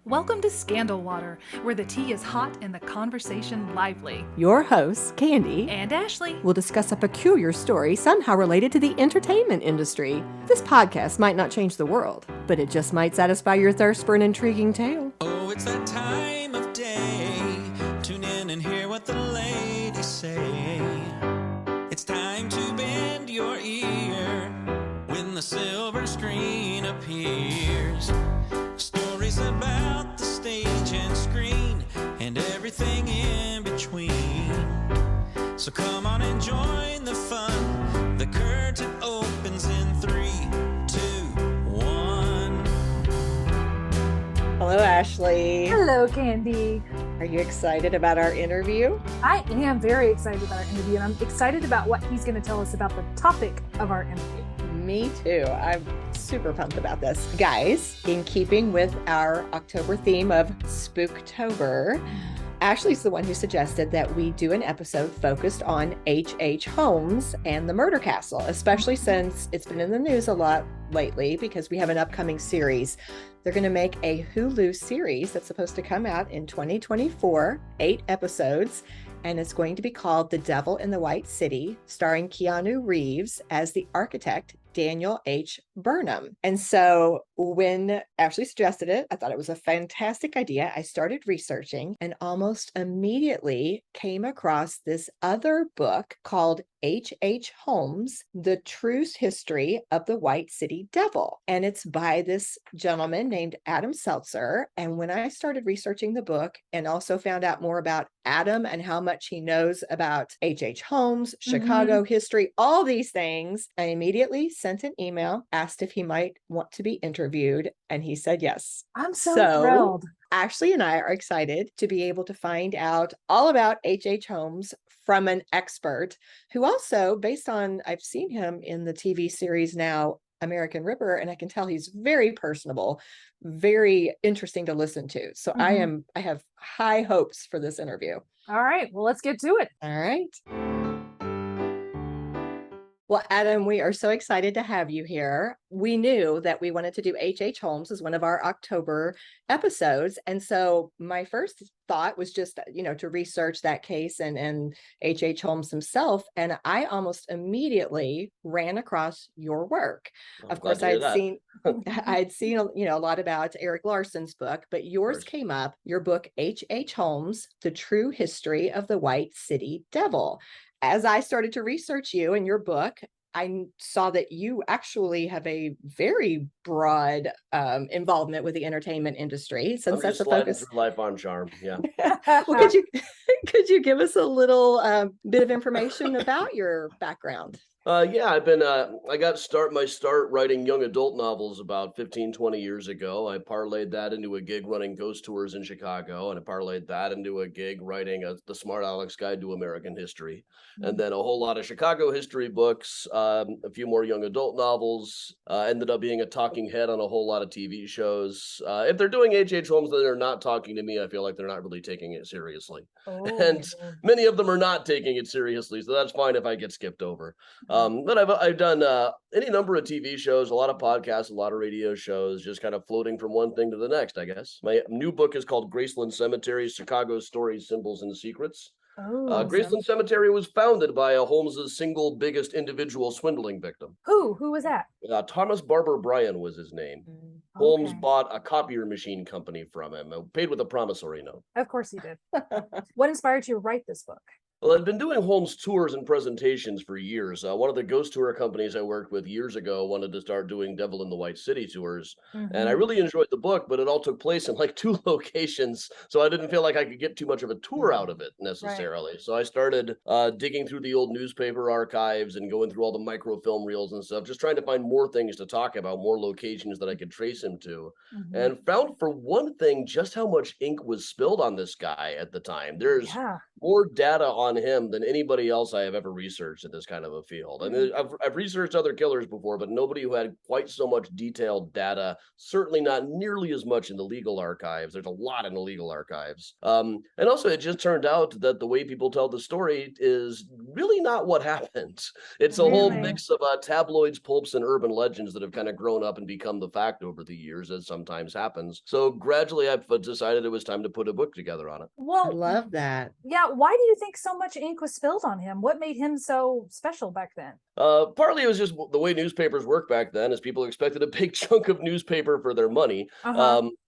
Welcome to Scandal Water, where the tea is hot and the conversation lively. Your hosts, Candy And Ashley will discuss a peculiar story somehow related to the entertainment industry. This podcast might not change the world, but it just might satisfy your thirst for an intriguing tale. Oh, it's that time of day. Tune in and hear what the ladies say. It's time to bend your ear when the silver screen appears. Stories about the stage and screen and everything in between. So come on and join the fun. The curtain opens in 3, 2, 1. Hello, Ashley. Hello, Candy. Are you excited about our interview? I am very excited about our interview, and I'm excited about what he's going to tell us about the topic of our interview. Me too. I'm super pumped about this. Guys, in keeping with our October theme of Spooktober, Ashley's the one who suggested that we do an episode focused on H.H. Holmes and the Murder Castle, especially since it's been in the news a lot lately because we have an upcoming series. They're going to make a Hulu series that's supposed to come out in 2024, 8 episodes, and it's going to be called The Devil in the White City, starring Keanu Reeves as the architect, Daniel H. Burnham. And so when Ashley suggested it, I thought it was a fantastic idea. I started researching and almost immediately came across this other book called H.H. Holmes, The True History of the White City Devil. And it's by this gentleman named Adam Selzer. And when I started researching the book and also found out more about Adam and how much he knows about H.H. Holmes, Chicago history, all these things, I immediately sent an email, asked if he might want to be interviewed, and he said yes. I'm so thrilled. Ashley and I are excited to be able to find out all about H.H. Holmes from an expert who also, based on, I've seen him in the TV series now, American Ripper, and I can tell he's very personable, very interesting to listen to. So I have high hopes for this interview. All right, well, let's get to it. All right. Well, Adam, we are so excited to have you here. We knew that we wanted to do H.H. Holmes as one of our October episodes. And so my first thought was just, to research that case and H.H. Holmes himself. And I almost immediately ran across your work. Of course, I'd seen a lot about Eric Larson's book, but yours came up, your book, H.H. Holmes, The True History of the White City Devil. As I started to research you and your book, I saw that you actually have a very broad involvement with the entertainment industry. Since that's the focus. Through life on charm, yeah. Well, could you give us a little bit of information about your background? I've been, I got my start writing young adult novels about 15, 20 years ago. I parlayed that into a gig running ghost tours in Chicago, and I parlayed that into a gig writing The Smart Aleck's Guide to American History, and then a whole lot of Chicago history books, a few more young adult novels, ended up being a talking head on a whole lot of TV shows. If they're doing H.H. Holmes, then they're not talking to me. I feel like they're not really taking it seriously. And many of them are not taking it seriously, so that's fine if I get skipped over. But I've done any number of TV shows, a lot of podcasts, a lot of radio shows, just kind of floating from one thing to the next, I guess. My new book is called Graceland Cemetery, Chicago Stories, Symbols, and Secrets. Graceland Cemetery was founded by Holmes's single biggest individual swindling victim. Who was that? Thomas Barber Bryan was his name. Holmes bought a copier machine company from him, paid with a promissory note. Of course he did. What inspired you to write this book? Well, I've been doing Holmes tours and presentations for years. One of the ghost tour companies I worked with years ago wanted to start doing Devil in the White City tours. And I really enjoyed the book, but it all took place in like 2 locations. So I didn't feel like I could get too much of a tour out of it necessarily. Right. So I started digging through the old newspaper archives and going through all the microfilm reels and stuff, just trying to find more things to talk about, more locations that I could trace him to. And found, for one thing, just how much ink was spilled on this guy at the time. There's more data on on him than anybody else I have ever researched in this kind of a field. And I've researched other killers before, but nobody who had quite so much detailed data, certainly not nearly as much in the legal archives. There's a lot in the legal archives. And also, it just turned out that the way people tell the story is really not what happened. It's a whole Really? mix of tabloids, pulps, and urban legends that have kind of grown up and become the fact over the years, as sometimes happens. So gradually, I've decided it was time to put a book together on it. I Well, love that. yeah. Why do you think so much ink was spilled on him? What made him so special back then? Partly it was just the way newspapers worked back then, is people expected a big chunk of newspaper for their money.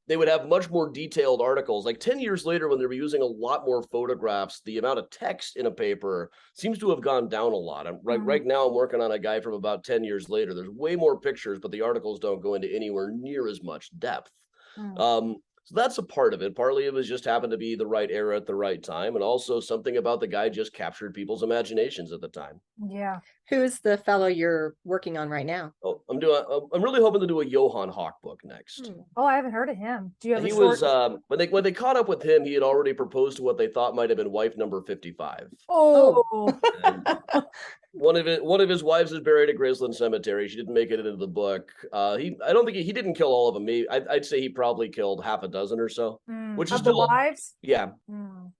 They would have much more detailed articles. Like 10 years later, when they were using a lot more photographs, the amount of text in a paper seems to have gone down a lot. Right now, I'm working on a guy from about 10 years later. There's way more pictures, but the articles don't go into anywhere near as much depth. So that's a part of it. Partly it was just happened to be the right era at the right time. And also something about the guy just captured people's imaginations at the time. Yeah. Who is the fellow you're working on right now? Oh, I'm really hoping to do a Johann Hawk book next. Oh, I haven't heard of him. Do you have He a short? was when they caught up with him, he had already proposed to what they thought might have been wife number 55. Oh. And one of his wives is buried at Graceland Cemetery. She didn't make it into the book. I don't think he didn't kill all of them. I'd say he probably killed half a dozen or so, which is Of the still wives? yeah.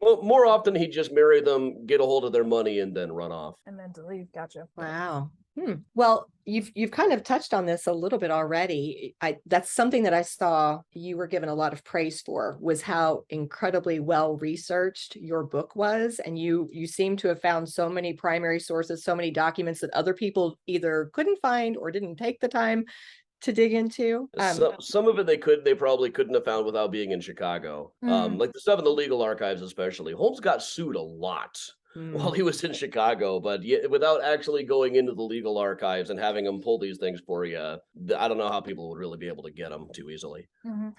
Well, more often he'd just marry them, get a hold of their money, and then run off. And then to leave. Gotcha. Wow. Well, you've kind of touched on this a little bit already. That's something that I saw you were given a lot of praise for, was how incredibly well researched your book was, and you seem to have found so many primary sources, so many documents that other people either couldn't find or didn't take the time to dig into. Some of it they probably couldn't have found without being in Chicago. Like the stuff in the legal archives, especially. Holmes got sued a lot while he was in Chicago, but without actually going into the legal archives and having them pull these things for you, I don't know how people would really be able to get them too easily.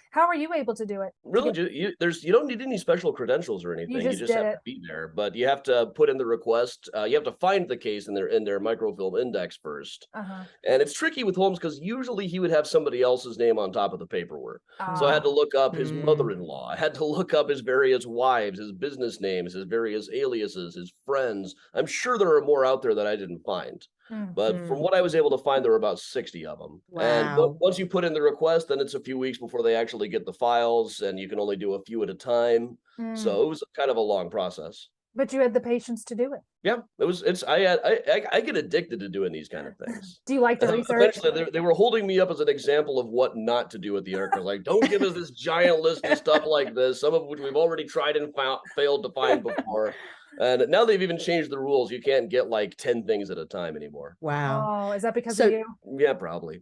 How are you able to do it? Really, you don't need any special credentials or anything. You just have to be there, but you have to put in the request. You have to find the case in their microfilm index first, and it's tricky with Holmes because usually he would have somebody else's name on top of the paperwork. So I had to look up his mother-in-law. I had to look up his various wives, his business names, his various aliases, his friends. I'm sure there are more out there that I didn't find. But from what I was able to find, there were about 60 of them. Wow. And once you put in the request, then it's a few weeks before they actually get the files, and you can only do a few at a time. So it was kind of a long process. But you had the patience to do it. Yeah, I get addicted to doing these kind of things. Do you like the research? Eventually, they were holding me up as an example of what not to do at the archives. Like, don't give us this giant list of stuff like this, some of which we've already tried and failed to find before. And now they've even changed the rules. You can't get like 10 things at a time anymore. Wow. Oh, is that because of you? Yeah, probably.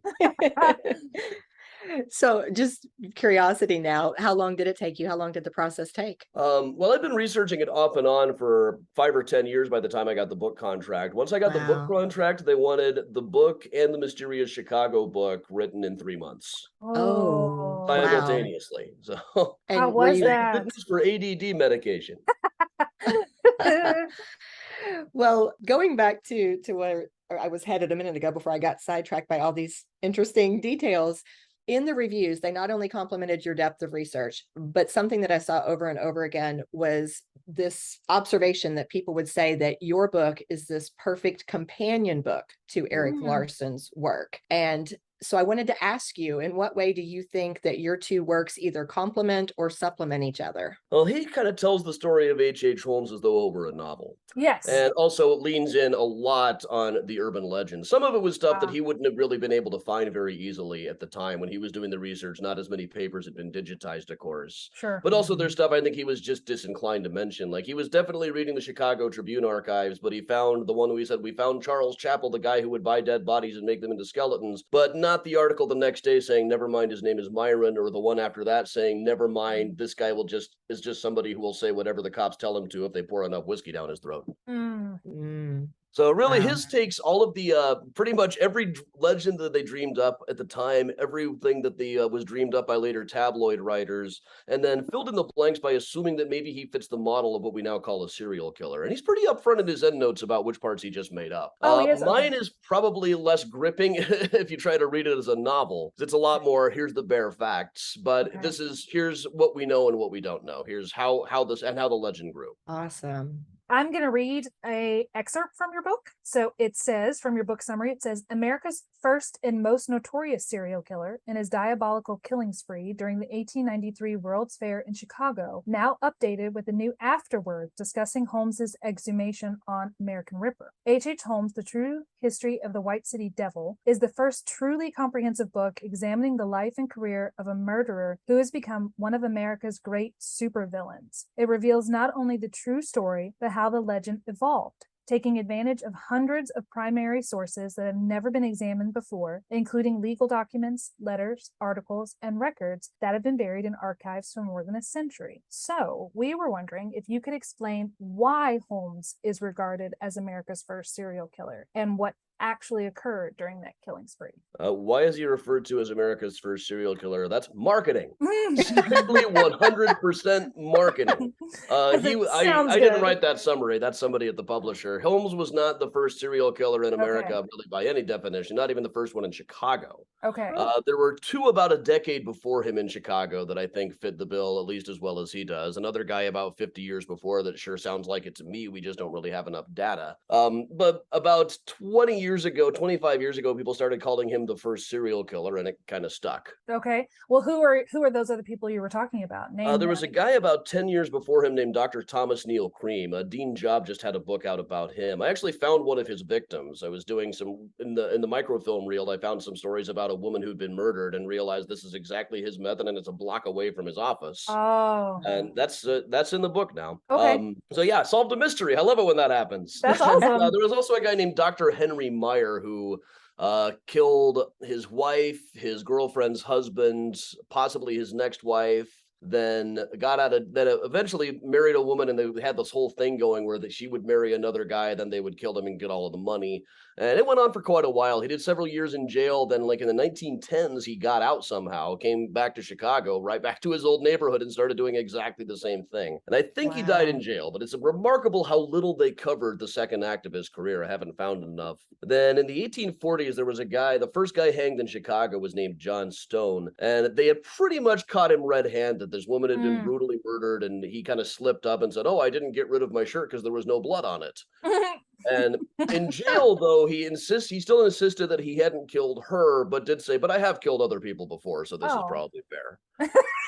So just curiosity now, how long did it take you? How long did the process take? Well, I've been researching it off and on for 5 or 10 years by the time I got the book contract. Once I got the book contract, they wanted the book and the Mysterious Chicago book written in 3 months. Oh, simultaneously. Wow. So how was that? For ADD medication. Well, going back to where I was headed a minute ago before I got sidetracked by all these interesting details, in the reviews, they not only complimented your depth of research, but something that I saw over and over again was this observation that people would say that your book is this perfect companion book to Erik Larson's work. And so I wanted to ask you, in what way do you think that your two works either complement or supplement each other? Well, he kind of tells the story of H.H. Holmes as though it were a novel. Yes. And also leans in a lot on the urban legend. Some of it was stuff that he wouldn't have really been able to find very easily at the time when he was doing the research. Not as many papers had been digitized, of course. Sure. But also there's stuff I think he was just disinclined to mention. Like he was definitely reading the Chicago Tribune archives, but he found the one we said, we found Charles Chappell, the guy who would buy dead bodies and make them into skeletons, but not the article the next day saying, never mind, his name is Myron, or the one after that saying, never mind, this guy is just somebody who will say whatever the cops tell him to if they pour enough whiskey down his throat. So really his takes all of the pretty much every legend that they dreamed up at the time, everything that was dreamed up by later tabloid writers, and then filled in the blanks by assuming that maybe he fits the model of what we now call a serial killer. And he's pretty upfront in his endnotes about which parts he just made up. Mine is probably less gripping if you try to read it as a novel. It's a lot more, here's the bare facts, but here's what we know and what we don't know. Here's how the legend grew. Awesome. I'm going to read a excerpt from your book. So it says, from your book summary, it says, America's first and most notorious serial killer and his diabolical killing spree during the 1893 World's Fair in Chicago, now updated with a new afterword discussing Holmes's exhumation on American Ripper. H.H. Holmes, The True History of the White City Devil, is the first truly comprehensive book examining the life and career of a murderer who has become one of America's great supervillains. It reveals not only the true story, but how the legend evolved, taking advantage of hundreds of primary sources that have never been examined before, including legal documents, letters, articles, and records that have been buried in archives for more than a century. So, we were wondering if you could explain why Holmes is regarded as America's first serial killer and what actually occurred during that killing spree. Why is he referred to as America's first serial killer? That's marketing. Strictly 100% marketing. I didn't write that summary. That's somebody at the publisher. Holmes was not the first serial killer in America, really, by any definition, not even the first one in Chicago. Okay. There were two about a decade before him in Chicago that I think fit the bill at least as well as he does. Another guy about 50 years before that sure sounds like it's me. We just don't really have enough data. But about 25 years ago, people started calling him the first serial killer, and it kind of stuck. Okay. Well, who are those other people you were talking about? There was a guy about 10 years before him named Dr. Thomas Neal Cream. Dean Job just had a book out about him. I actually found one of his victims. I was doing some in the microfilm reel. I found some stories about a woman who'd been murdered and realized this is exactly his method, and it's a block away from his office. Oh. And that's in the book now. Okay. So yeah, solved a mystery. I love it when that happens. That's awesome. There was also a guy named Dr. Henry Meyer who killed his wife, his girlfriend's husband, possibly his next wife, then eventually married a woman, and they had this whole thing going where that she would marry another guy, then they would kill him and get all of the money. And it went on for quite a while. He did several years in jail. Then, like in the 1910s, he got out somehow, came back to Chicago, right back to his old neighborhood, and started doing exactly the same thing. And I think he died in jail, but it's remarkable how little they covered the second act of his career. I haven't found enough. Then in the 1840s, there was a guy, the first guy hanged in Chicago was named John Stone. And they had pretty much caught him red-handed. This woman had been brutally murdered, and he kind of slipped up and said, "Oh, I didn't get rid of my shirt because there was no blood on it." And in jail, though, he still insisted that he hadn't killed her, but did say, "But I have killed other people before, so this is probably fair."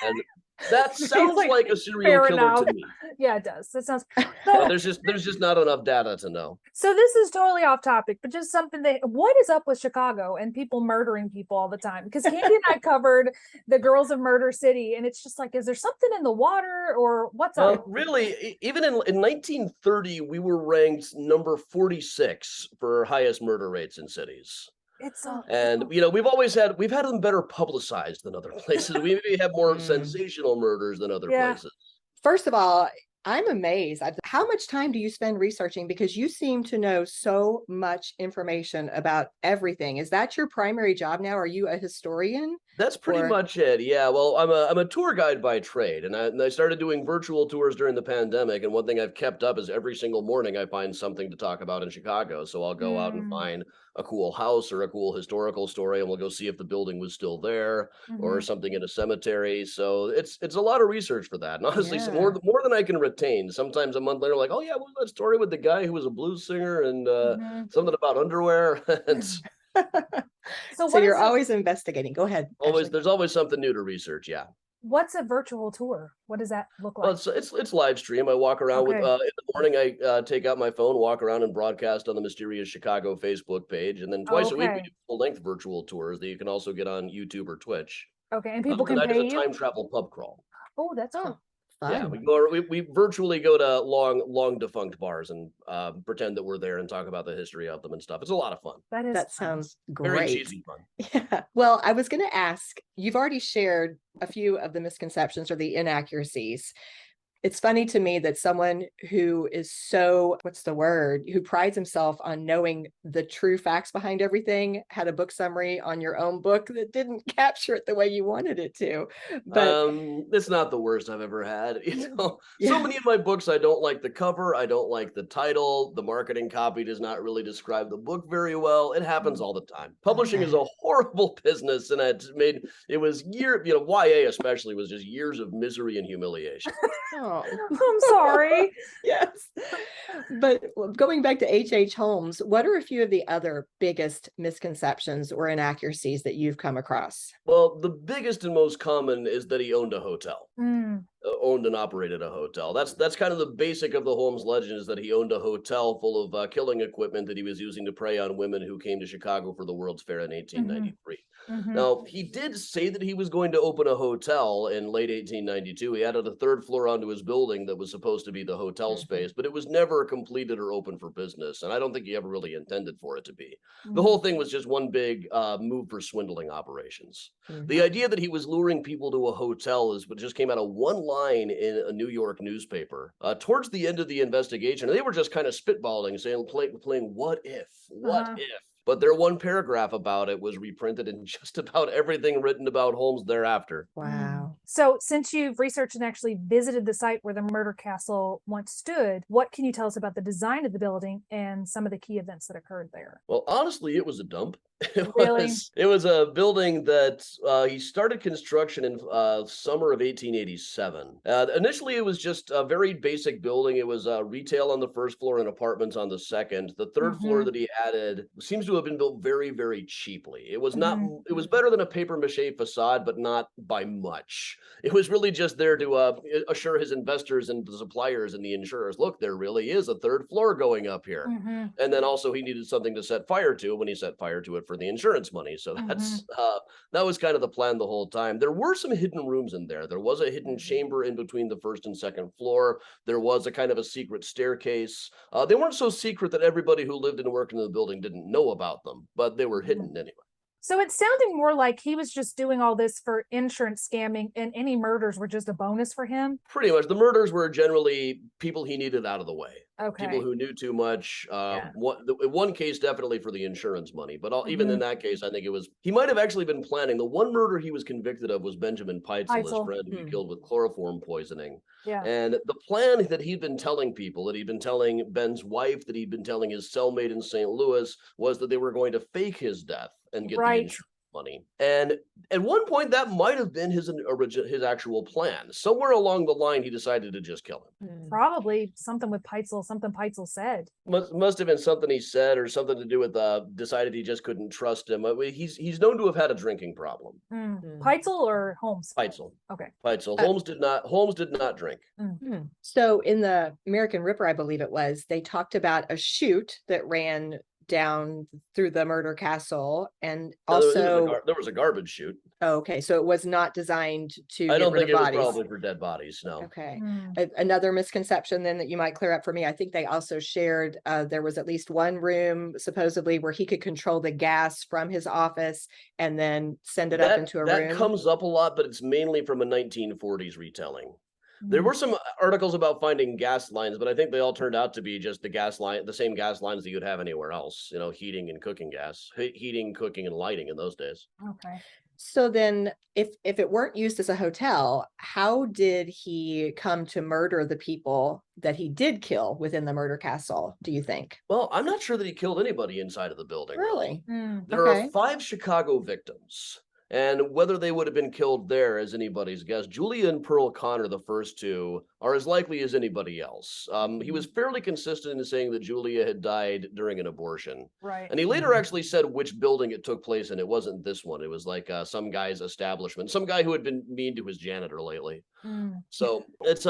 And that sounds like a serial killer to me. Yeah, it does. That sounds. There's just not enough data to know. So this is totally off topic, but just something what is up with Chicago and people murdering people all the time? Because Candy and I covered the Girls of Murder City, and it's just like, is there something in the water or what's up? Really, even in 1930, we were ranked number 46 for highest murder rates in cities. And we've had them better publicized than other places. We maybe have more sensational murders than other places. First of all, I'm amazed. How much time do you spend researching? Because you seem to know so much information about everything. Is that your primary job now? Are you a historian? That's pretty much it. Yeah. Well, I'm a tour guide by trade, and I started doing virtual tours during the pandemic. And one thing I've kept up is every single morning I find something to talk about in Chicago. So I'll go out and find a cool house or a cool historical story, and we'll go see if the building was still there or something in a cemetery. So it's a lot of research for that. And honestly, more than I can retain. Sometimes a month later, like, oh yeah, what was that story with the guy who was a blues singer and something about underwear? So you're always investigating. Go ahead. There's always something new to research. Yeah. What's a virtual tour? What does that look like? Well, it's live stream. I walk around with in the morning. I take out my phone, walk around, and broadcast on the Mysterious Chicago Facebook page, and then twice a week we do full-length virtual tours that you can also get on YouTube or Twitch. Okay, and people can pay you. I did a time travel pub crawl. Oh, that's cool. Fun. Yeah, we virtually go to long defunct bars and pretend that we're there and talk about the history of them and stuff. It's a lot of fun. That sounds great. Very cheesy fun. Yeah. Well, I was going to ask, you've already shared a few of the misconceptions or the inaccuracies. It's funny to me that someone who is who prides himself on knowing the true facts behind everything had a book summary on your own book that didn't capture it the way you wanted it to. But it's not the worst I've ever had. So many of my books, I don't like the cover. I don't like the title. The marketing copy does not really describe the book very well. It happens all the time. Publishing is a horrible business, and YA especially was just years of misery and humiliation. Oh. I'm sorry. Yes. But going back to H.H. Holmes, what are a few of the other biggest misconceptions or inaccuracies that you've come across? Well, the biggest and most common is that he owned a hotel. Mm, Owned and operated a hotel. That's kind of the basic of the Holmes legend, is that he owned a hotel full of killing equipment that he was using to prey on women who came to Chicago for the World's Fair in mhm, 1893. mhm, Now, he did say that he was going to open a hotel in late 1892. He added a third floor onto his building that was supposed to be the hotel space, but it was never completed or open for business. And I don't think he ever really intended for it to be. The mm, whole thing was just one big move for swindling operations. The Mhm. idea that he was luring people to a hotel is what just came out of one line in a New York newspaper. Towards the end of the investigation, they were just kind of spitballing, playing what if, what uh-huh. if. But their one paragraph about it was reprinted in just about everything written about Holmes thereafter. Wow. So, since you've researched and actually visited the site where the murder castle once stood, what can you tell us about the design of the building and some of the key events that occurred there? Well, honestly, it was a dump. Really? It was a building that he started construction in summer of 1887. Initially, it was just a very basic building. It was retail on the first floor and apartments on the second. The third floor Mm-hmm. that he added seems to have been built very, very cheaply. It was not. Mm-hmm. It was better than a paper mache facade, but not by much. It was really just there to assure his investors and the suppliers and the insurers, look, there really is a third floor going up here. Mm-hmm. And then also he needed something to set fire to when he set fire to it for the insurance money. So Mm-hmm. that was kind of the plan the whole time. There were some hidden rooms in there. There was a hidden chamber in between the first and second floor. There was a kind of a secret staircase. They weren't so secret that everybody who lived and worked in the building didn't know about them, but they were hidden anyway. So it's sounding more like he was just doing all this for insurance scamming, and any murders were just a bonus for him. Pretty much. The murders were generally people he needed out of the way. People Okay. who knew too much. Yeah. In one case, definitely for the insurance money, but even in Mhm. that case, I think he might have actually been planning. The one murder he was convicted of was Benjamin Peitzel, his Heitzel. friend who he Hmm. killed with chloroform poisoning. Yeah. And the plan that he'd been telling people, that he'd been telling Ben's wife, that he'd been telling his cellmate in St. Louis, was that they were going to fake his death and get the Right. insurance money. And at one point, that might have been his actual plan. Somewhere along the line, he decided to just kill him. Hmm. Probably something with Peitzel, something Peitzel said. Must have been something he said, or something to do with decided he just couldn't trust him. He's known to have had a drinking problem. Hmm. Peitzel or Holmes? Peitzel. Okay. Peitzel. Uh, Holmes did not drink. Hmm. So in the American Ripper, I believe it was, they talked about a chute that ran down through the murder castle, and No, also there was a garbage chute. okay, so it was not designed to I get don't rid think of it was bodies. probably for dead bodies. No. Okay. Mm. Another misconception then that you might clear up for me. I think they also shared there was at least one room supposedly where he could control the gas from his office and then send it up into a That room. comes up a lot, but it's mainly from a 1940s retelling. There Mm. were some articles about finding gas lines, but I think they all turned out to be just the same gas lines that you'd have anywhere else. Heating and cooking gas, heating, cooking, and lighting in those days. Okay. So then if it weren't used as a hotel, how did he come to murder the people that he did kill within the murder castle, do you think? Well, I'm not sure that he killed anybody inside of the building. Really? Mm. There are Okay. 5 Chicago victims, and whether they would have been killed there is anybody's guess. Julia and Pearl Connor, the first two, are as likely as anybody else. He was fairly consistent in saying that Julia had died during an abortion. Right. And he later Mhm. actually said which building it took place in. It wasn't this one. It was like some guy's establishment, some guy who had been mean to his janitor lately. Mm. So it's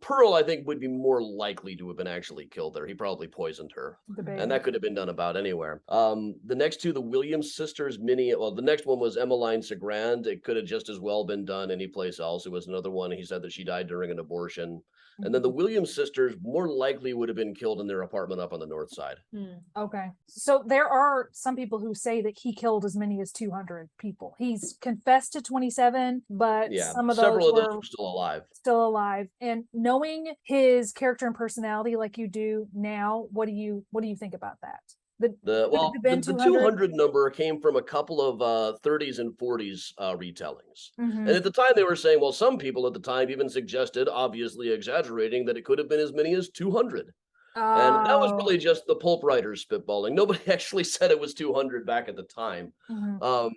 Pearl, I think, would be more likely to have been actually killed there. He probably poisoned her. The baby. And that could have been done about anywhere. The next two, the Williams sisters, the next one was Emmeline Segrand. It could have just as well been done anyplace else. It was another one. He said that she died during an abortion. And then the Williams sisters more likely would have been killed in their apartment up on the north side. Okay. So there are some people who say that he killed as many as 200 people. He's confessed to 27, but Yeah, some of several those of those were are still alive. still alive. And knowing his character and personality like you do now, what do you think about that? Could it have been The 200? 200 number came from a couple of 30s and 40s retellings. Mhm. And at the time, they were saying, well, some people at the time even suggested, obviously exaggerating, that it could have been as many as 200. And that was Oh. really just the pulp writers spitballing. Nobody actually said it was 200 back at the time. Mhm.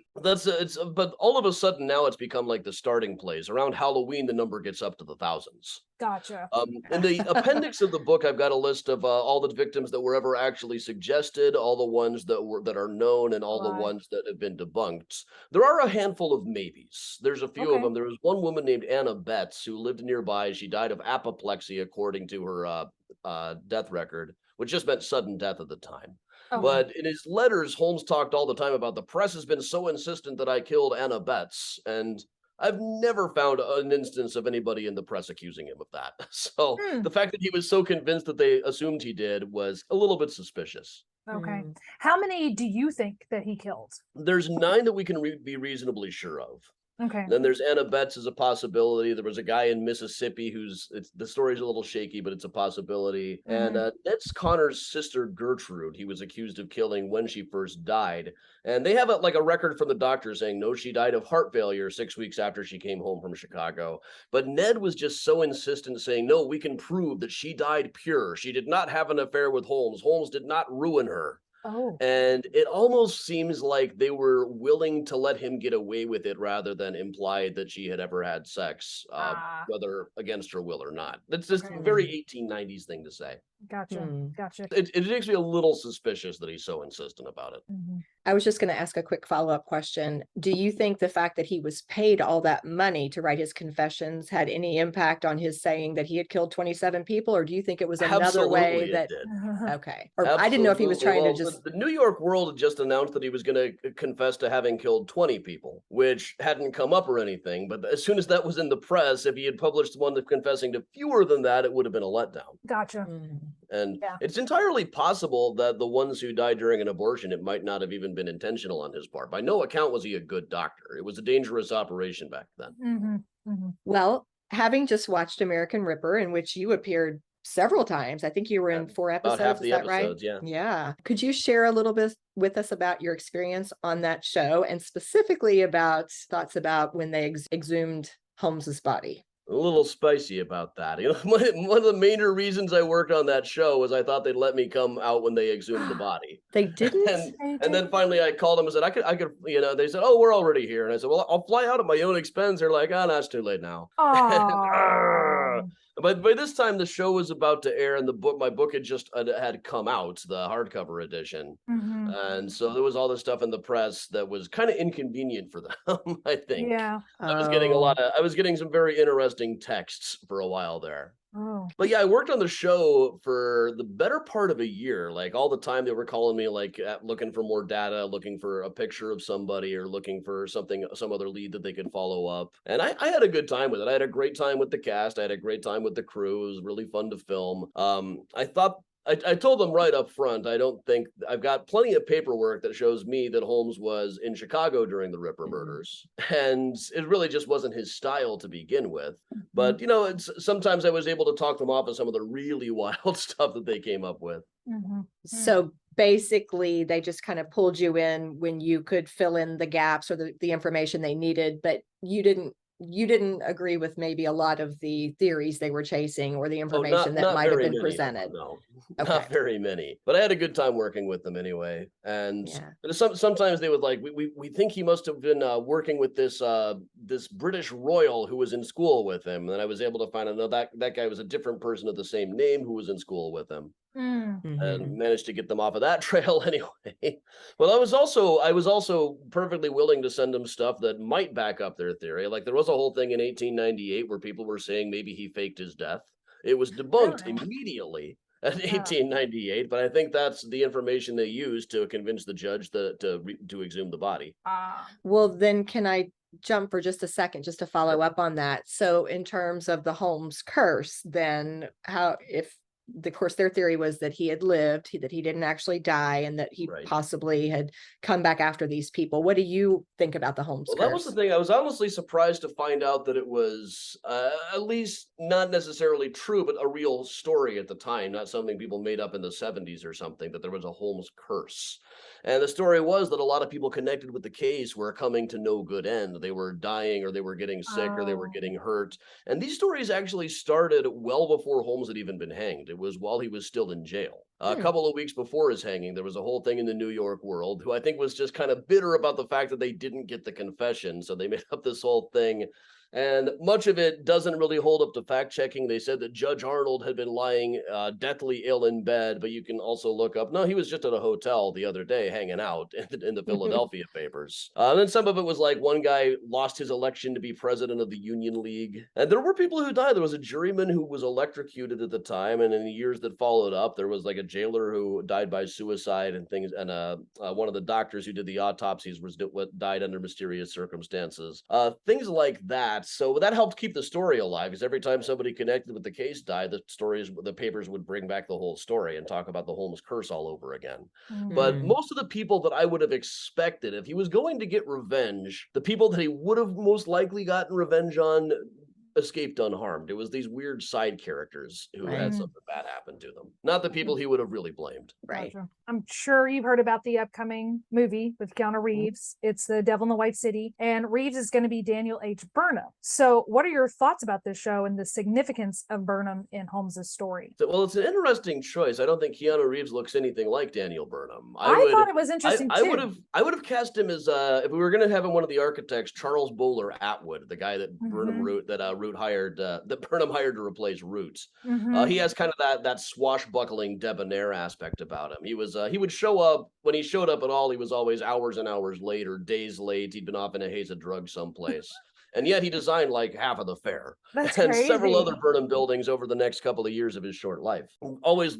But all of a sudden now it's become like the starting place. Around Halloween, the number gets up to the thousands. Gotcha. In the appendix of the book, I've got a list of all the victims that were ever actually suggested, all the ones that are known, and all the Right. ones that have been debunked. There are a handful of maybes. There's a few of Okay. them. There was one woman named Anna Betts who lived nearby. She died of apoplexy, according to her death record, which just meant sudden death at the time. Okay. But in his letters, Holmes talked all the time about the press has been so insistent that I killed Anna Betts, and I've never found an instance of anybody in the press accusing him of that. So Hmm. the fact that he was so convinced that they assumed he did was a little bit suspicious. Okay. Mm. How many do you think that he killed? There's 9 that we can be reasonably sure of. Okay. Then there's Anna Betts as a possibility. There was a guy in Mississippi the story's a little shaky, but it's a possibility. And Mhm. that's Connor's sister Gertrude. He was accused of killing when she first died. And they have a record from the doctor saying, no, she died of heart failure 6 weeks after she came home from Chicago. But Ned was just so insistent, saying, no, we can prove that she died pure. She did not have an affair with Holmes. Holmes did not ruin her. Oh. And it almost seems like they were willing to let him get away with it rather than imply that she had ever had sex, Ah. whether against her will or not. That's just Okay. a very 1890s thing to say. Gotcha. Hmm. Gotcha. It makes me a little suspicious that he's so insistent about it. Mhm. I was just going to ask a quick follow-up question. Do you think the fact that he was paid all that money to write his confessions had any impact on his saying that he had killed 27 people? Or do you think it was another way Absolutely, it that, did. okay. Or I didn't know if he was Absolutely. trying to Well, just, the New York World had just announced that he was going to confess to having killed 20 people, which hadn't come up or anything. But as soon as that was in the press, if he had published one confessing to fewer than that, it would have been a letdown. Gotcha. Mm. And Yeah. it's entirely possible that the ones who died during an abortion, it might not have even been intentional on his part. By no account was he a good doctor. It was a dangerous operation back then. Mm-hmm. Mm-hmm. Well, having just watched American Ripper, in which you appeared several times, I think you were in 4 About half episodes, is the that right? episodes, yeah. Yeah. Could you share a little bit with us about your experience on that show, and specifically about thoughts about when they exhumed Holmes's body? A little spicy about that. You know, one of the major reasons I worked on that show was I thought they'd let me come out when they exhumed the body. They didn't? And They and then did. finally I called them and said, I could, they said, oh, we're already here. And I said, well, I'll fly out at my own expense. They're like, oh, no, it's too late now. Oh. But by this time the show was about to air and my book had just had come out, the hardcover edition. Mm-hmm. And so there was all this stuff in the press that was kind of inconvenient for them, I think. Yeah. I was getting some very interesting texts for a while there. Oh. But yeah, I worked on the show for the better part of a year. Like all the time they were calling me looking for more data, looking for a picture of somebody or looking for some other lead that they could follow up. And I had a good time with it. I had a great time with the cast. I had a great time with the crew. It was really fun to film. I told them right up front, I don't think I've got plenty of paperwork that shows me that Holmes was in Chicago during the Ripper murders. And it really just wasn't his style to begin with. But, sometimes I was able to talk them off of some of the really wild stuff that they came up with. Mm-hmm. So basically, they just kind of pulled you in when you could fill in the gaps or the information they needed, but you didn't agree with maybe a lot of the theories they were chasing or the information that not might have very been many of them, presented. no, Okay. not very many. But I had a good time working with them anyway. And Yeah. sometimes they would we think he must have been working with this British royal who was in school with him. And I was able to find out that guy was a different person of the same name who was in school with him. Mm. Mhm. And managed to get them off of that trail anyway. Well, I was also perfectly willing to send them stuff that might back up their theory. Like there was a whole thing in 1898 where people were saying maybe he faked his death. It was debunked Really? immediately in Yeah. 1898, but I think that's the information they used to convince the judge to exhume the body. Ah. Well, then can I jump for just a second just to follow up on that? So in terms of the Holmes curse, then of course, their theory was that he had lived, that he didn't actually die, and that he Right. possibly had come back after these people. What do you think about the Holmes Well, curse? that was the thing. I was honestly surprised to find out that it was at least not necessarily true, but a real story at the time, not something people made up in the 70s or something, that there was a Holmes curse. And the story was that a lot of people connected with the case were coming to no good end. They were dying or they were getting sick or they were Oh. getting hurt. And these stories actually started well before Holmes had even been hanged. It was while he was still in jail. A couple of weeks before his hanging, there was a whole thing in the New York World, who I think was just kind of bitter about the fact that they didn't get the confession. So they made up this whole thing. And much of it doesn't really hold up to fact checking. They said that Judge Arnold had been lying deathly ill in bed, but you can also look up, no, he was just at a hotel the other day hanging out in the Philadelphia papers. And then some of it was like one guy lost his election to be president of the Union League. And there were people who died. There was a juryman who was electrocuted at the time. And in the years that followed up, there was like a jailer who died by suicide and things. And one of the doctors who did the autopsies died under mysterious circumstances. Things like that. So that helped keep the story alive, because every time somebody connected with the case died, the papers would bring back the whole story and talk about the Holmes Curse all over again. But most of the people that I would have expected, if he was going to get revenge, the people that he would have most likely gotten revenge on escaped unharmed. It was these weird side characters who had something bad happen to them, not the people he would have really blamed. Right. Gotcha. I'm sure you've heard about the upcoming movie with Keanu Reeves. It's The Devil in the White City, and Reeves is going to be Daniel H. Burnham. So what are your thoughts about this show and the significance of Burnham in Holmes's story? Well, it's an interesting choice. I don't think Keanu Reeves looks anything like Daniel Burnham. I thought it was interesting too. I would have cast him as if we were going to have him one of the architects, Charles Bowler Atwood, the guy that Root hired, that Burnham hired to replace Root. He has kind of that swashbuckling debonair aspect about him. He would show up, when he showed up at all, he was always hours and hours late or days late. He'd been off in a haze of drugs someplace. And yet he designed like half of the fair. That's and crazy. Several other Burnham buildings over the next couple of years of his short life. Always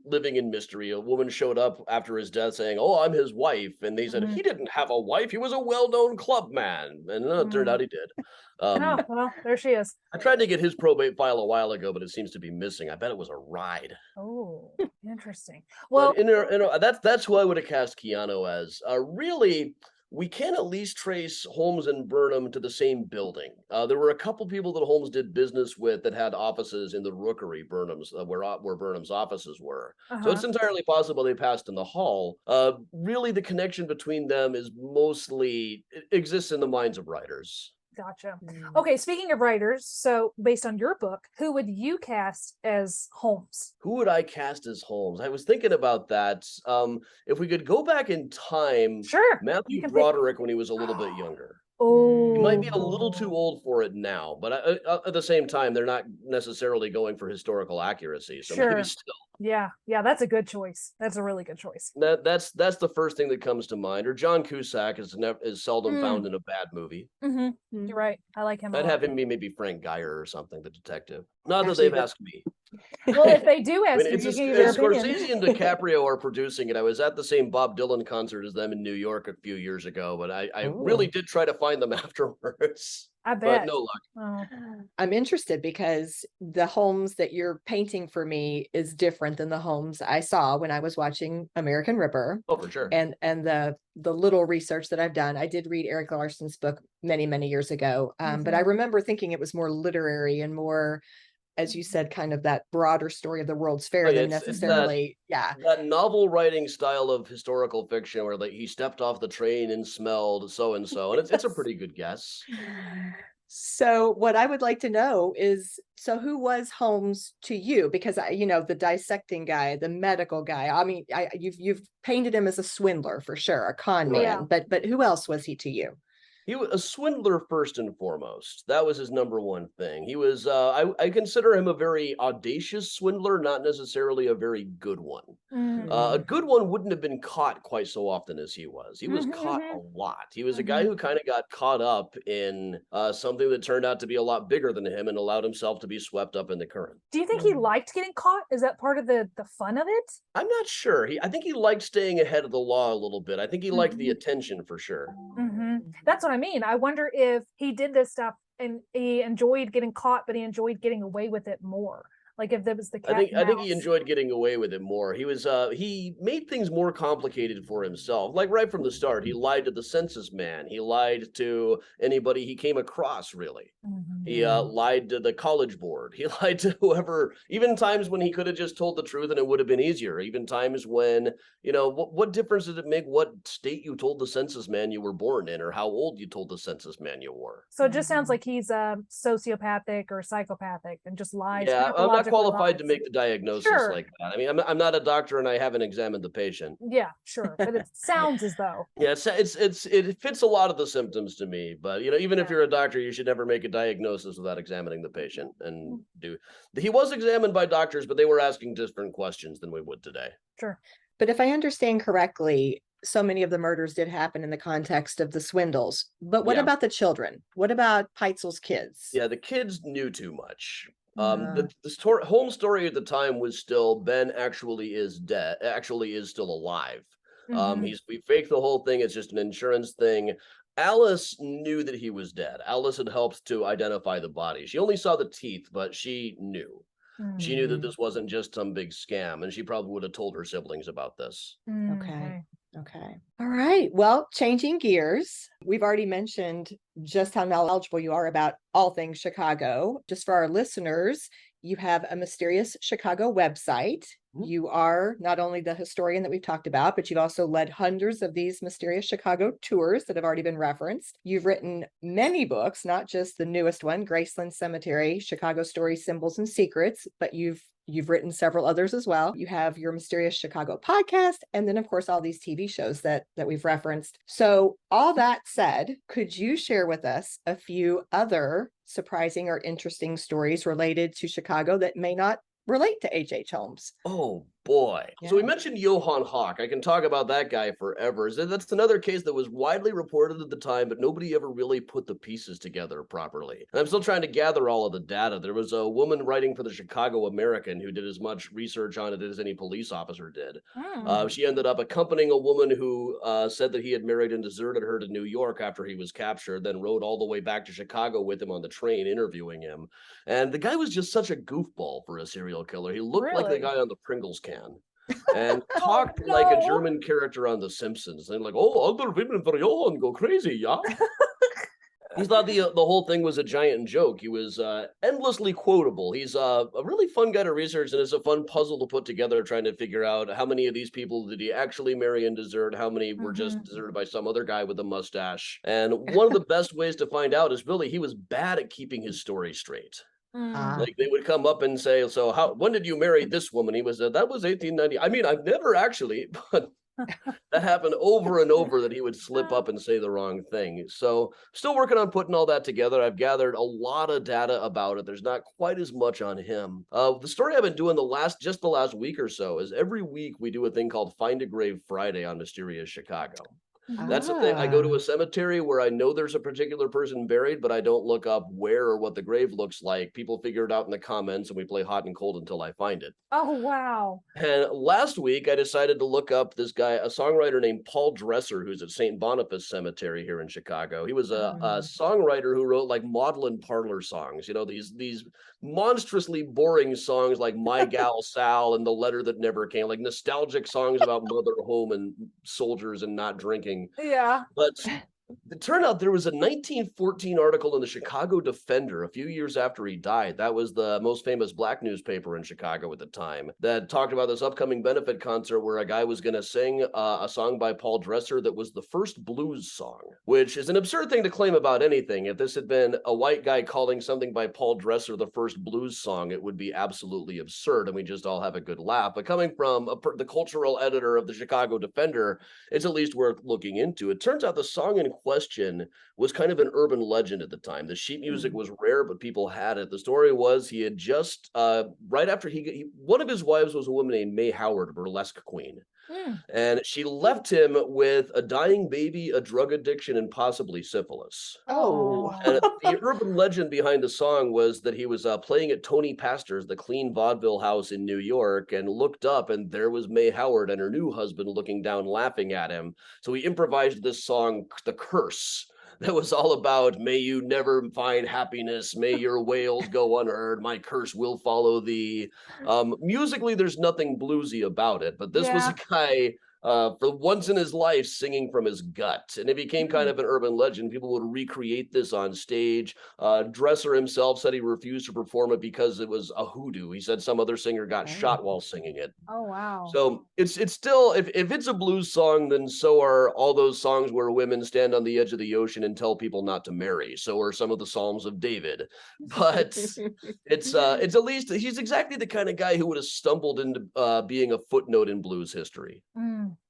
living in mystery. A woman showed up after his death saying, "Oh, I'm his wife." And they said, he didn't have a wife. He was a well-known club man. And it turned out he did. Oh, well, there she is. I tried to get his probate file a while ago, but it seems to be missing. I bet it was a ride. Oh, interesting. Well, that's who I would have cast Keanu as. Really, we can at least trace Holmes and Burnham to the same building. There were a couple people that Holmes did business with that had offices in the Rookery, where Burnham's offices were. So it's entirely possible they passed in the hall. Really, the connection between them is mostly, it exists in the minds of writers. Gotcha. Okay, speaking of writers, so based on your book, who would you cast as Holmes? Who would I cast as Holmes? I was thinking about that. If we could go back in time, Sure. Matthew Broderick when he was a little bit younger. Oh, He might be a little too old for it now, but at the same time, they're not necessarily going for historical accuracy. So maybe still. Yeah, that's a good choice. That's a really good choice. That's the first thing that comes to mind. Or John Cusack is seldom found in a bad movie. You're right. I like him. I'd have him be maybe Frank Geyer or something, the detective. Not that they've asked me. Well, if they do ask you, you can give your opinion. Scorsese and DiCaprio are producing it. I was at the same Bob Dylan concert as them in New York a few years ago, but I really did try to find them afterwards. I bet. But no luck. Oh. I'm interested because the Holmes that you're painting for me is different than the Holmes I saw when I was watching American Ripper. Oh, for sure. And the little research that I've done, I did read Eric Larson's book many, many years ago. But I remember thinking it was more literary and more, as you said, kind of that broader story of the World's Fair than necessarily, that novel writing style of historical fiction where he stepped off the train and smelled so-and-so. And it's a pretty good guess. So what I would like to know is, so who was Holmes to you? Because the dissecting guy, the medical guy, I mean, you've painted him as a swindler for sure, a con man, but who else was he to you? He was a swindler first and foremost. That was his number one thing. He was, I consider him a very audacious swindler, not necessarily a very good one. A good one wouldn't have been caught quite so often as he was. He was caught a lot. He was a guy who kind of got caught up in something that turned out to be a lot bigger than him and allowed himself to be swept up in the current. Do you think he liked getting caught? Is that part of the fun of it? I'm not sure. I think he liked staying ahead of the law a little bit. I think he liked the attention for sure. That's what I mean. I wonder if he did this stuff and he enjoyed getting caught, but he enjoyed getting away with it more. Like if there was the cat I think he enjoyed getting away with it more. He made things more complicated for himself. Like right from the start, he lied to the census man. He lied to anybody he came across, really. He lied to the college board. He lied to whoever, even times when he could have just told the truth and it would have been easier. Even times when, what difference did it make what state you told the census man you were born in or how old you told the census man you were? So it just sounds like he's sociopathic or psychopathic and just lies. Yeah, I'm not logically qualified to lines. make the diagnosis Sure. like that. I mean, I'm not a doctor and I haven't examined the patient. Yeah, sure. But it sounds as though. Yeah, it fits a lot of the symptoms to me. But even if Yeah. you're a doctor, you should never make a diagnosis without examining the patient. And he was examined by doctors, but they were asking different questions than we would today. Sure. But if I understand correctly, so many of the murders did happen in the context of the swindles. But what Yeah. about the children? What about Peitzel's kids? Yeah, the kids knew too much. Mm. The Holmes story at the time was still Ben actually is still alive. We faked the whole thing. It's just an insurance thing. Alice knew that he was dead. Alice had helped to identify the body. She only saw the teeth, but she knew. She knew that this wasn't just some big scam, and she probably would have told her siblings about this. Okay. Okay. All right. Well, changing gears, we've already mentioned just how knowledgeable you are about all things Chicago. Just for our listeners, you have a Mysterious Chicago website. You are not only the historian that we've talked about, but you've also led hundreds of these Mysterious Chicago tours that have already been referenced. You've written many books, not just the newest one, Graceland Cemetery, Chicago Stories, Symbols, and Secrets, but you've written several others as well. You have your Mysterious Chicago podcast, and then of course all these TV shows that we've referenced. So all that said, could you share with us a few other surprising or interesting stories related to Chicago that may not relate to H.H. Holmes? Oh boy. So we mentioned Johann Hawk. I can talk about that guy forever. That's another case that was widely reported at the time, but nobody ever really put the pieces together properly. And I'm still trying to gather all of the data. There was a woman writing for the Chicago American who did as much research on it as any police officer did. She ended up accompanying a woman who said that he had married and deserted her to New York after he was captured, then rode all the way back to Chicago with him on the train, interviewing him. And the guy was just such a goofball for a serial killer. He looked like the guy on the Pringles can. And talked like a German character on The Simpsons. And like, oh, other women for Johann go crazy, yeah? He thought the whole thing was a giant joke. He was endlessly quotable. He's a really fun guy to research, and it's a fun puzzle to put together, trying to figure out how many of these people did he actually marry and desert, how many were just deserted by some other guy with a mustache. And one of the best ways to find out is really he was bad at keeping his story straight. Like they would come up and say, so when did you marry this woman? He was, that was 1890. I mean, I've never actually, but that happened over and over, that he would slip up and say the wrong thing. So still working on putting all that together. I've gathered a lot of data about it. There's not quite as much on him. The story I've been doing the last week or so is every week we do a thing called Find a Grave Friday on Mysterious Chicago. That's the thing. I go to a cemetery where I know there's a particular person buried, but I don't look up where or what the grave looks like. People figure it out in the comments, and we play hot and cold until I find it. Oh, wow. And last week, I decided to look up this guy, a songwriter named Paul Dresser, who's at St. Boniface Cemetery here in Chicago. He was a songwriter who wrote like maudlin parlor songs, these monstrously boring songs like My Gal Sal and The Letter That Never Came, like nostalgic songs about mother, home, and soldiers and not drinking. Yeah. But it turned out there was a 1914 article in the Chicago Defender a few years after he died. That was the most famous black newspaper in Chicago at the time, that talked about this upcoming benefit concert where a guy was going to sing a song by Paul Dresser that was the first blues song, which is an absurd thing to claim about anything. If this had been a white guy calling something by Paul Dresser the first blues song, it would be absolutely absurd, and we just all have a good laugh. But coming from the cultural editor of the Chicago Defender, it's at least worth looking into. It turns out the song in question was kind of an urban legend at the time. The sheet music was rare, but people had it. The story was he had just, right after one of his wives was a woman named May Howard, burlesque queen. And she left him with a dying baby, a drug addiction, and possibly syphilis. Oh. And the urban legend behind the song was that he was playing at Tony Pastor's, the clean vaudeville house in New York, and looked up, and there was May Howard and her new husband looking down, laughing at him. So he improvised this song, The Curse, that was all about, may you never find happiness, may your wails go unheard, my curse will follow thee. Musically, there's nothing bluesy about it, but this was a guy for once in his life singing from his gut. And it became kind of an urban legend. People would recreate this on stage. Dresser himself said he refused to perform it because it was a hoodoo. He said some other singer got shot while singing it. Oh, wow. So it's still, if it's a blues song, then so are all those songs where women stand on the edge of the ocean and tell people not to marry. So are some of the Psalms of David. But it's at least he's exactly the kind of guy who would have stumbled into being a footnote in blues history.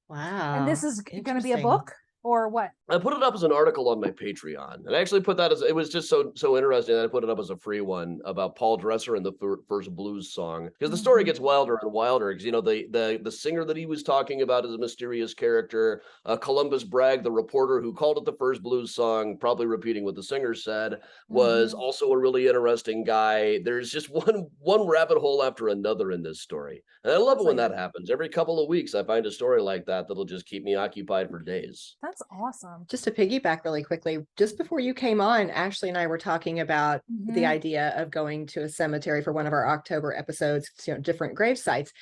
Wow. And this is going to be a book or what? I put it up as an article on my Patreon, and I actually put that as, it was just so interesting that I put it up as a free one about Paul Dresser and the first blues song, because the story gets wilder and wilder. Because the singer that he was talking about is a mysterious character. Columbus Bragg, the reporter who called it the first blues song, probably repeating what the singer said, was also a really interesting guy. There's just one rabbit hole after another in this story, and I love it when that happens. Every couple of weeks, I find a story like that that'll just keep me occupied for days. That's awesome. Just to piggyback really quickly, just before you came on, Ashley and I were talking about the idea of going to a cemetery for one of our October episodes, different grave sites.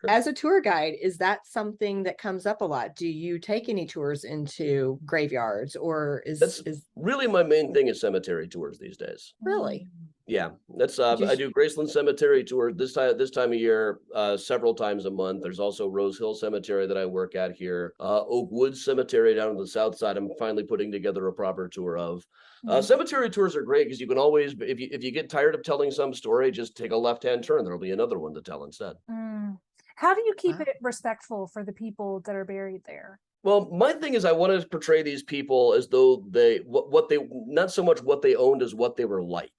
As a tour guide, is that something that comes up a lot? Do you take any tours into graveyards, or is really my main thing is cemetery tours these days? Really? Yeah, that's I do Graceland Cemetery tours this time of year, several times a month. There's also Rose Hill Cemetery that I work at here. Oak Woods Cemetery down on the south side, I'm finally putting together a proper tour of. Cemetery tours are great because you can always, if you get tired of telling some story, just take a left-hand turn. There'll be another one to tell instead. How do you keep it respectful for the people that are buried there? Well, my thing is I want to portray these people as though what they, not so much what they owned as what they were like.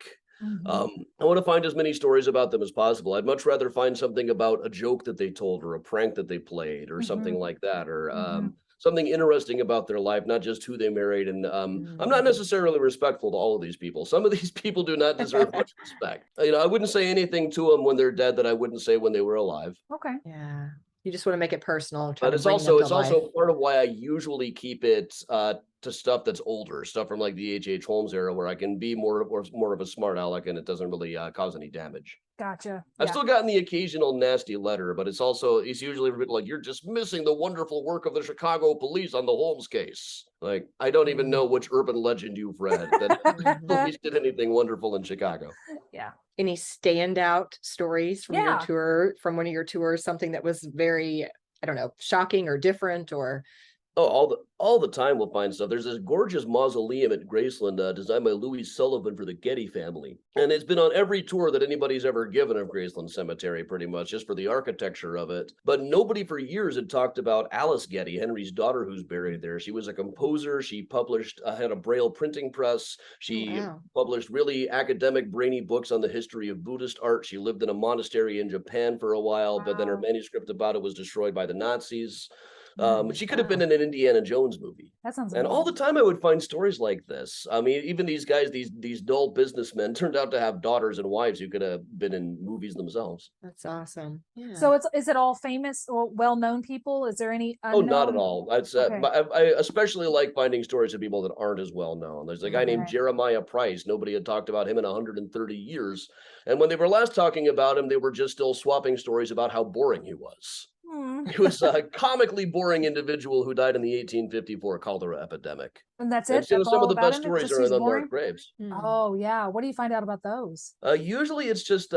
I want to find as many stories about them as possible. I'd much rather find something about a joke that they told or a prank that they played or something like that, or something interesting about their life, not just who they married. And I'm not necessarily respectful to all of these people. Some of these people do not deserve much respect. I wouldn't say anything to them when they're dead that I wouldn't say when they were alive. Okay. Yeah. You just want to make it personal. But it's also part of why I usually keep it to stuff that's older, stuff from like the H.H. Holmes era, where I can be more of a smart aleck and it doesn't really cause any damage. Gotcha. I've still gotten the occasional nasty letter, but it's usually like, you're dismissing the wonderful work of the Chicago police on the Holmes case. Like, I don't even know which urban legend you've read that the police did anything wonderful in Chicago. Yeah. Any standout stories from your tour, from one of your tours, something that was very, I don't know, shocking or different, or? Oh, all the time we'll find stuff. There's this gorgeous mausoleum at Graceland designed by Louis Sullivan for the Getty family. And it's been on every tour that anybody's ever given of Graceland Cemetery, pretty much, just for the architecture of it. But nobody for years had talked about Alice Getty, Henry's daughter, who's buried there. She was a composer. She published, had a Braille printing press. She published really academic, brainy books on the history of Buddhist art. She lived in a monastery in Japan for a while, but then her manuscript about it was destroyed by the Nazis. She could have been in an Indiana Jones movie. That sounds amazing. And all the time I would find stories like this. I mean, even these guys, these dull businessmen turned out to have daughters and wives who could have been in movies themselves. That's awesome. Yeah. So is it all famous or well-known people? Is there any unknown? Oh, not at all. I especially like finding stories of people that aren't as well known. There's a guy named Jeremiah Price. Nobody had talked about him in 130 years. And when they were last talking about him, they were just still swapping stories about how boring he was. He was a comically boring individual who died in the 1854 cholera epidemic. And that's it? Some of the best stories are in unmarked graves. Oh, yeah. What do you find out about those? Usually it's just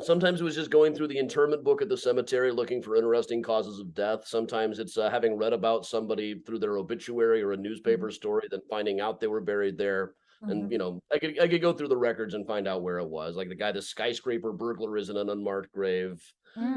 sometimes it was just going through the interment book at the cemetery looking for interesting causes of death. Sometimes it's having read about somebody through their obituary or a newspaper story, then finding out they were buried there. And I could go through the records and find out where it was. Like the skyscraper burglar is in an unmarked grave.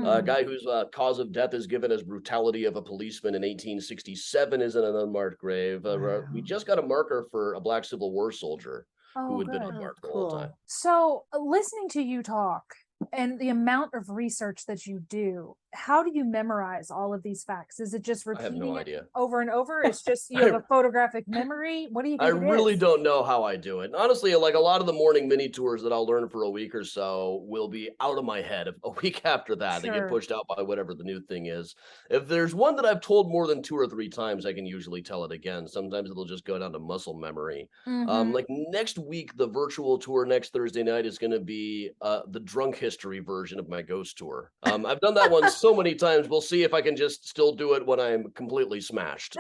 A guy whose cause of death is given as brutality of a policeman in 1867 is in an unmarked grave. We just got a marker for a Black Civil War soldier who had been unmarked the whole time. So listening to you talk and the amount of research that you do, how do you memorize all of these facts? Is it just repeating it over and over? It's just you have a photographic memory? What do you think I really don't know how I do it. Honestly, like a lot of the morning mini tours that I'll learn for a week or so will be out of my head. A week after that, they get pushed out by whatever the new thing is. If there's one that I've told more than 2 or 3 times, I can usually tell it again. Sometimes it'll just go down to muscle memory. Like next week, the virtual tour next Thursday night is going to be the drunk history version of my ghost tour. I've done that one so many times. We'll see if I can just still do it when I'm completely smashed.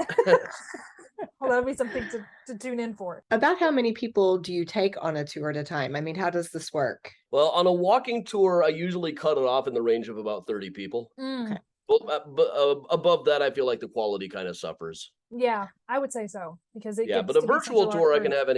Well, that'll be something to tune in for. About how many people do you take on a tour at a time? I mean, how does this work? Well, on a walking tour, I usually cut it off in the range of about 30 people. Mm, Okay. But above that, I feel like the quality kind of suffers. yeah, I would say so, because it Yeah, gets but a to be such virtual large tour, I group. can have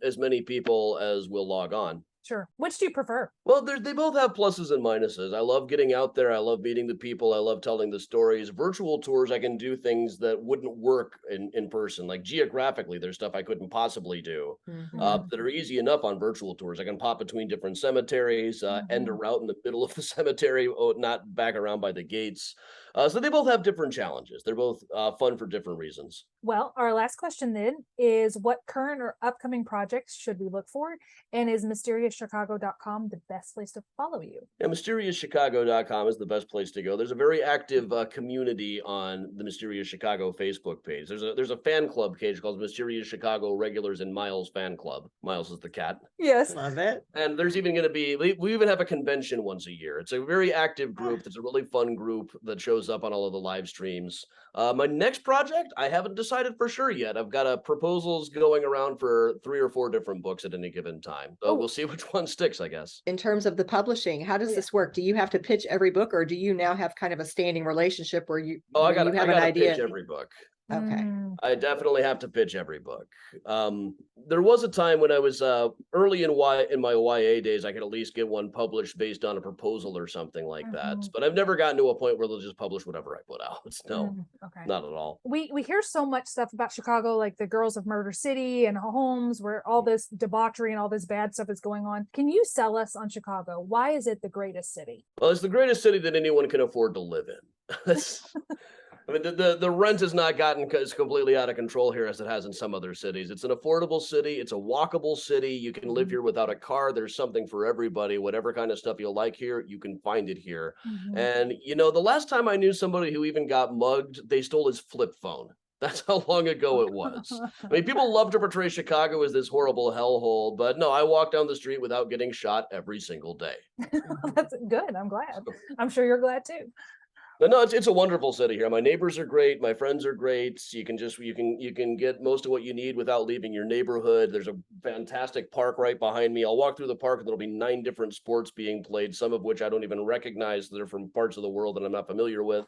as many people as will log on. Sure. Which do you prefer? Well, they both have pluses and minuses. I love getting out there. I love meeting the people. I love telling the stories. Virtual tours, I can do things that wouldn't work in person. Like geographically, there's stuff I couldn't possibly do Mhm. that are easy enough on virtual tours. I can pop between different cemeteries, end a Mhm. route in the middle of the cemetery, not back around by the gates. So they both have different challenges. They're both fun for different reasons. Well, our last question then is, what current or upcoming projects should we look for? And is mysteriouschicago.com the best place to follow you? Yeah, mysteriouschicago.com is the best place to go. There's a very active community on the Mysterious Chicago Facebook page. There's a fan club page called Mysterious Chicago Regulars and Miles Fan Club. Miles is the cat. Yes. Love it. And there's even going to be, we even have a convention once a year. It's a very active group. It's a really fun group that shows up on all of the live streams. My next project, I haven't decided for sure yet. I've got proposals going around for 3 or 4 different books at any given time. So Oh. we'll see which one sticks, I guess. In terms of the publishing, how does Yeah. this work? Do you have to pitch every book, or do you now have kind of a standing relationship where you, Oh, when you have an idea? pitch every book. Okay. Mm, I definitely have to pitch every book. There was a time when I was early in my YA days, I could at least get one published based on a proposal or something like that. Mhm. But I've never gotten to a point where they'll just publish whatever I put out. No, okay. not at all. We hear so much stuff about Chicago, like the Girls of Murder City and Holmes, where all this debauchery and all this bad stuff is going on. Can you sell us on Chicago? Why is it the greatest city? Well, it's the greatest city that anyone can afford to live in. I mean, the rent has not gotten as completely out of control here as it has in some other cities. It's an affordable city. It's a walkable city. You can live here without a car. There's something for everybody. Whatever kind of stuff you like here, you can find it here. Mhm. And, the last time I knew somebody who even got mugged, they stole his flip phone. That's how long ago it was. I mean, people love to portray Chicago as this horrible hellhole, but no, I walk down the street without getting shot every single day. That's good. I'm glad. I'm sure you're glad too. But no, it's a wonderful city here. My neighbors are great. My friends are great. You can get most of what you need without leaving your neighborhood. There's a fantastic park right behind me. I'll walk through the park and there'll be 9 different sports being played, some of which I don't even recognize. They're from parts of the world that I'm not familiar with.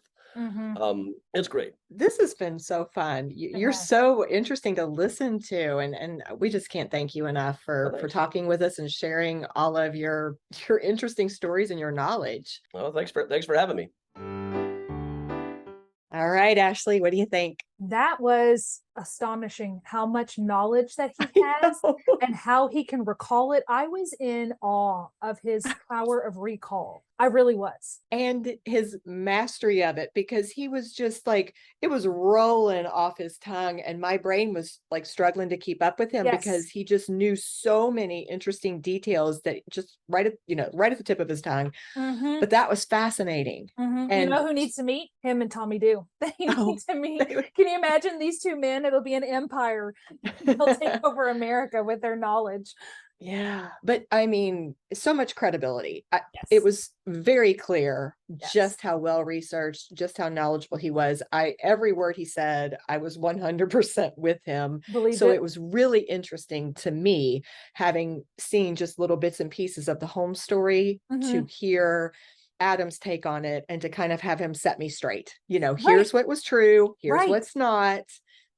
It's great. This has been so fun. You're has. so interesting to listen to, and we just can't thank you enough for thanks. talking with us and sharing all of your interesting stories and your knowledge. Well, thanks for having me. All right, Ashley, what do you think? That was astonishing how much knowledge that he has and how he can recall it. I was in awe of his power of recall. I really was. And his mastery of it, because he was just like, it was rolling off his tongue, and my brain was like struggling to keep up with him because he just knew so many interesting details that just right at the tip of his tongue. But that was fascinating. And And you know who needs to meet him? And Tommy Do. They need to meet. Can you imagine these 2 men? It'll be an empire. They'll take over America with their knowledge. Yeah, but I mean, so much credibility. It Yes. was very clear Yes. just how well researched, just how knowledgeable he was. Every word he said, I was 100% with him. Believe So it. it was really interesting to me, having seen just little bits and pieces of the Holmes story, to hear Adam's take on it and to kind of have him set me straight. Here's what was true, here's Right. what's not.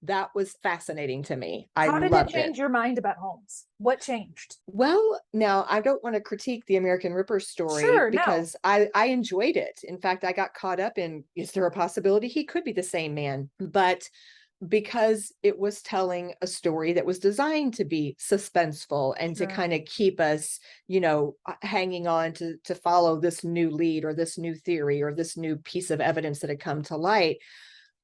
That was fascinating to me. How I did loved it change your mind about Holmes? What changed? Well, now I don't want to critique the American Ripper story, Sure, no. because I enjoyed it. In fact, I got caught up in, is there a possibility he could be the same man? But because it was telling a story that was designed to be suspenseful and to Sure. kind of keep us, hanging on to follow this new lead or this new theory or this new piece of evidence that had come to light.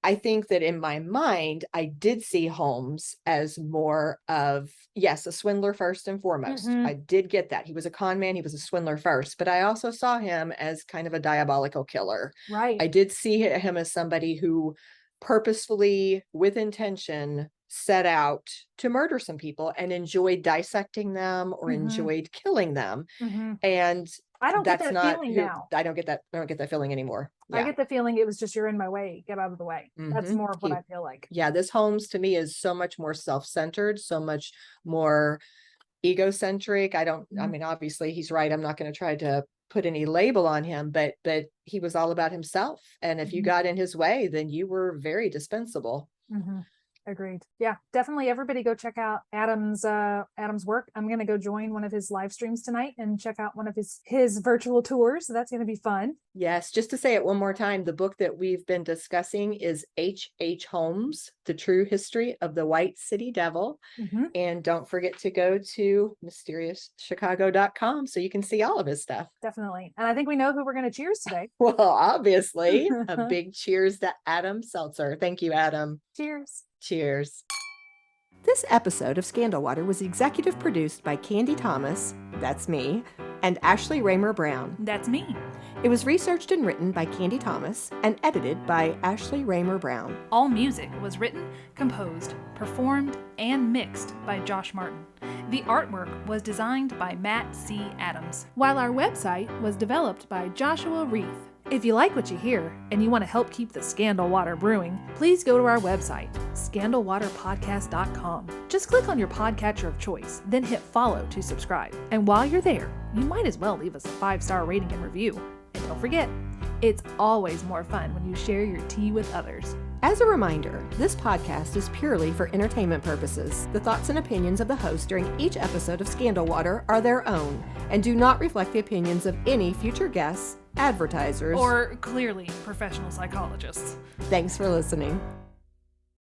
I think that in my mind, I did see Holmes as more of, yes, a swindler first and foremost. I did get that. He was a con man. He was a swindler first, but I also saw him as kind of a diabolical killer. Right. I did see him as somebody who purposefully, with intention, set out to murder some people and enjoyed dissecting them or Mhm. enjoyed killing them. Mhm. And I don't get that's that not feeling who now. I don't get that feeling anymore. I Yeah. get the feeling it was just you're in my way, get out of the way. That's Mhm. more of what I feel like. Yeah, this Holmes to me is so much more self-centered, so much more egocentric. I Mhm. mean, obviously he's right. I'm not going to try to put any label on him, but he was all about himself. And if you Mhm. got in his way, then you were very dispensable. Mhm. Agreed. Yeah, definitely everybody go check out Adam's work. I'm going to go join one of his live streams tonight and check out one of his virtual tours. So that's going to be fun. Yes, just to say it one more time, the book that we've been discussing is H. Holmes, The True History of the White City Devil. Mhm. And don't forget to go to mysteriouschicago.com so you can see all of his stuff. Definitely. And I think we know who we're going to cheers today. Well, obviously, a big cheers to Adam Selzer. Thank you, Adam. Cheers. Cheers. This episode of Scandal Water was executive produced by Candy Thomas, that's me, and Ashley Raymer Brown. That's me. It was researched and written by Candy Thomas and edited by Ashley Raymer Brown. All music was written, composed, performed, and mixed by Josh Martin. The artwork was designed by Matt C. Adams, while our website was developed by Joshua Reith. If you like what you hear and you want to help keep the Scandal Water brewing, please go to our website, scandalwaterpodcast.com. Just click on your podcatcher of choice, then hit follow to subscribe. And while you're there, you might as well leave us a 5-star rating and review. And don't forget, it's always more fun when you share your tea with others. As a reminder, this podcast is purely for entertainment purposes. The thoughts and opinions of the host during each episode of Scandal Water are their own and do not reflect the opinions of any future guests, advertisers, Or clearly professional psychologists. Thanks for listening.